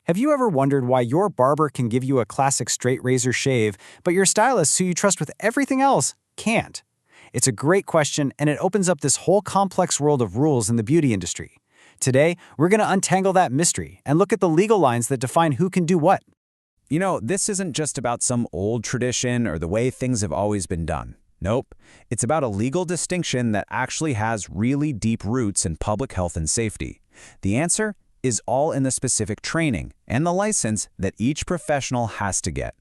Have you ever wondered why your barber can give you a classic straight razor shave, but your stylist, who you trust with everything else, can't? It's a great question, and it opens up this whole complex world of rules in the beauty industry. Today, we're going to untangle that mystery and look at the legal lines that define who can do what. This isn't just about some old tradition or the way things have always been done. Nope. It's about a legal distinction that actually has really deep roots in public health and safety. The answer is all in the specific training and the license that each professional has to get.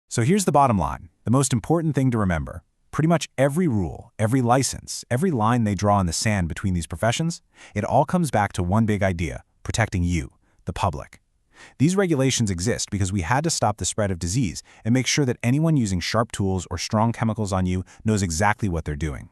So here's the bottom line, the most important thing to remember. Pretty much every rule, every license, every line they draw in the sand between these professions, it all comes back to one big idea: protecting you, the public. These regulations exist because we had to stop the spread of disease and make sure that anyone using sharp tools or strong chemicals on you knows exactly what they're doing.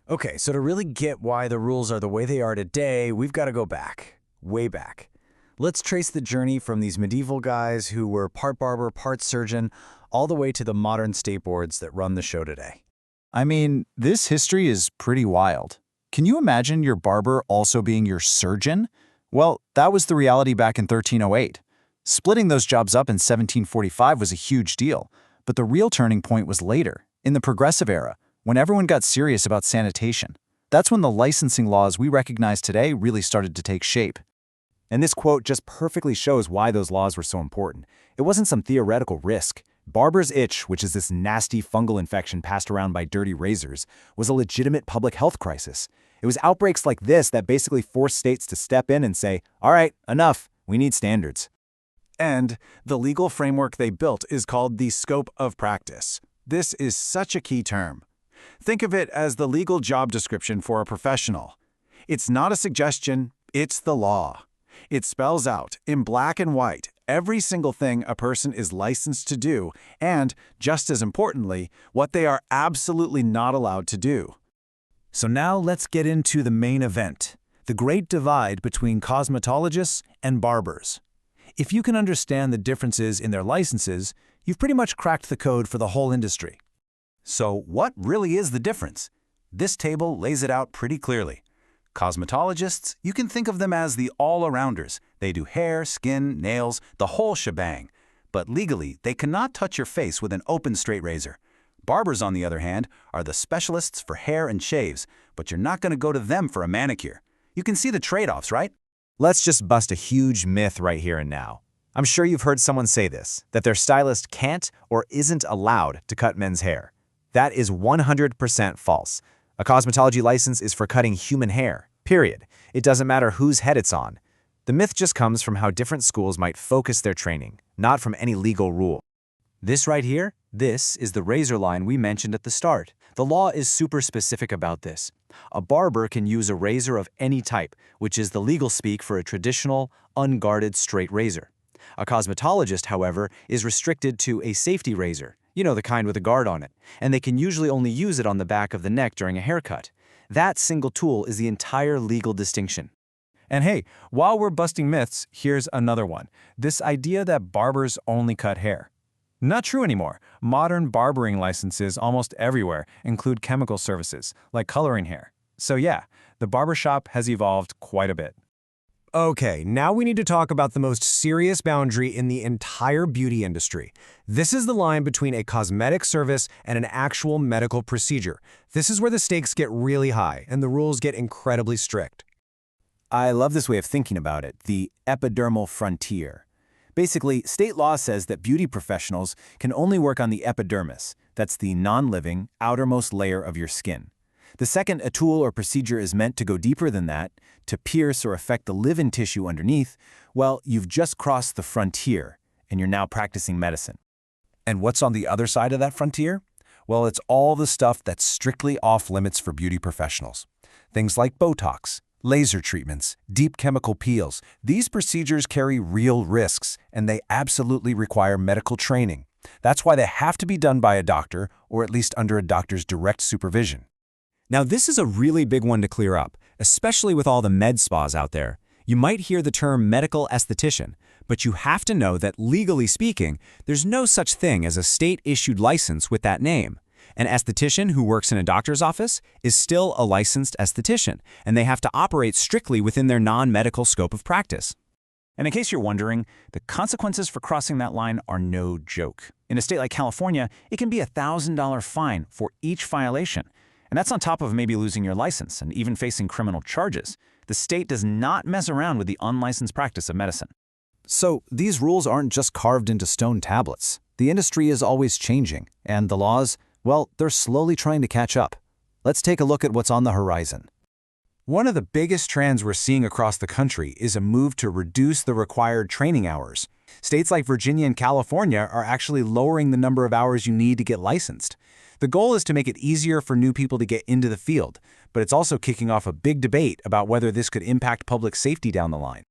Okay, so to really get why the rules are the way they are today, we've got to go back, way back. Let's trace the journey from these medieval guys who were part barber, part surgeon, all the way to the modern state boards that run the show today. I mean, this history is pretty wild. Can you imagine your barber also being your surgeon? Well, that was the reality back in 1308. Splitting those jobs up in 1745 was a huge deal, but the real turning point was later, in the Progressive Era, when everyone got serious about sanitation. That's when the licensing laws we recognize today really started to take shape. And this quote just perfectly shows why those laws were so important. It wasn't some theoretical risk. Barber's itch, which is this nasty fungal infection passed around by dirty razors, was a legitimate public health crisis. It was outbreaks like this that basically forced states to step in and say, all right, enough, we need standards. And the legal framework they built is called the scope of practice. This is such a key term. Think of it as the legal job description for a professional. It's not a suggestion, it's the law. It spells out, in black and white, every single thing a person is licensed to do and, just as importantly, what they are absolutely not allowed to do. So now let's get into the main event, the great divide between cosmetologists and barbers. If you can understand the differences in their licenses, you've pretty much cracked the code for the whole industry. So what really is the difference? This table lays it out pretty clearly. Cosmetologists, you can think of them as the all-arounders. They do hair, skin, nails, the whole shebang. But legally, they cannot touch your face with an open straight razor. Barbers, on the other hand, are the specialists for hair and shaves, but you're not going to go to them for a manicure. You can see the trade-offs, right? Let's just bust a huge myth right here and now. I'm sure you've heard someone say this, that their stylist can't or isn't allowed to cut men's hair. That is 100% false. A cosmetology license is for cutting human hair, period. It doesn't matter whose head it's on. The myth just comes from how different schools might focus their training, not from any legal rule. This right here, this is the razor line we mentioned at the start. The law is super specific about this. A barber can use a razor of any type, which is the legal speak for a traditional, unguarded straight razor. A cosmetologist, however, is restricted to a safety razor, the kind with a guard on it, and they can usually only use it on the back of the neck during a haircut. That single tool is the entire legal distinction. And hey, while we're busting myths, here's another one. This idea that barbers only cut hair. Not true anymore. Modern barbering licenses almost everywhere include chemical services, like coloring hair. So yeah, the barbershop has evolved quite a bit. Okay, now we need to talk about the most serious boundary in the entire beauty industry. This is the line between a cosmetic service and an actual medical procedure. This is where the stakes get really high and the rules get incredibly strict. I love this way of thinking about it, the epidermal frontier. Basically, state law says that beauty professionals can only work on the epidermis. That's the non-living, outermost layer of your skin. The second a tool or procedure is meant to go deeper than that, to pierce or affect the live-in tissue underneath, well, you've just crossed the frontier, and you're now practicing medicine. And what's on the other side of that frontier? Well, it's all the stuff that's strictly off-limits for beauty professionals. Things like Botox, laser treatments, deep chemical peels. These procedures carry real risks, and they absolutely require medical training. That's why they have to be done by a doctor, or at least under a doctor's direct supervision. Now, this is a really big one to clear up, especially with all the med spas out there. You might hear the term medical esthetician, but you have to know that legally speaking, there's no such thing as a state-issued license with that name. An esthetician who works in a doctor's office is still a licensed esthetician, and they have to operate strictly within their non-medical scope of practice. And in case you're wondering, the consequences for crossing that line are no joke. In a state like California, it can be a $1,000 fine for each violation. And that's on top of maybe losing your license and even facing criminal charges. The state does not mess around with the unlicensed practice of medicine. So these rules aren't just carved into stone tablets. The industry is always changing, and the laws, well, they're slowly trying to catch up. Let's take a look at what's on the horizon. One of the biggest trends we're seeing across the country is a move to reduce the required training hours. States like Virginia and California are actually lowering the number of hours you need to get licensed. The goal is to make it easier for new people to get into the field, but it's also kicking off a big debate about whether this could impact public safety down the line.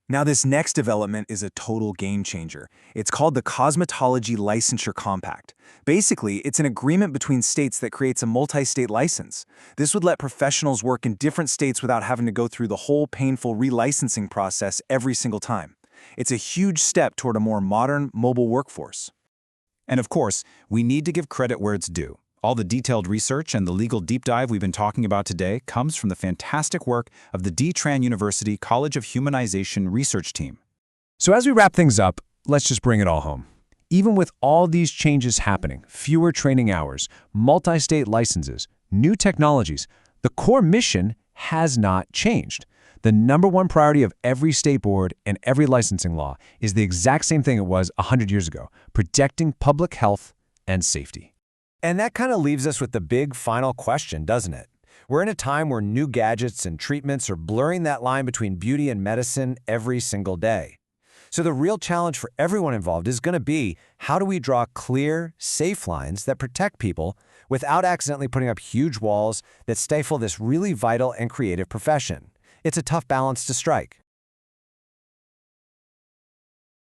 Now, this next development is a total game changer. It's called the Cosmetology Licensure Compact. Basically, it's an agreement between states that creates a multi-state license. This would let professionals work in different states without having to go through the whole painful relicensing process every single time. It's a huge step toward a more modern, mobile workforce. And of course, we need to give credit where it's due. All the detailed research and the legal deep dive we've been talking about today comes from the fantastic work of the D-Tran University College of Humanization research team. So as we wrap things up, let's just bring it all home. Even with all these changes happening, fewer training hours, multi-state licenses, new technologies, the core mission has not changed. The number one priority of every state board and every licensing law is the exact same thing it was 100 years ago, protecting public health and safety. And that kind of leaves us with the big final question, doesn't it? We're in a time where new gadgets and treatments are blurring that line between beauty and medicine every single day. So the real challenge for everyone involved is going to be, how do we draw clear, safe lines that protect people without accidentally putting up huge walls that stifle this really vital and creative profession? It's a tough balance to strike.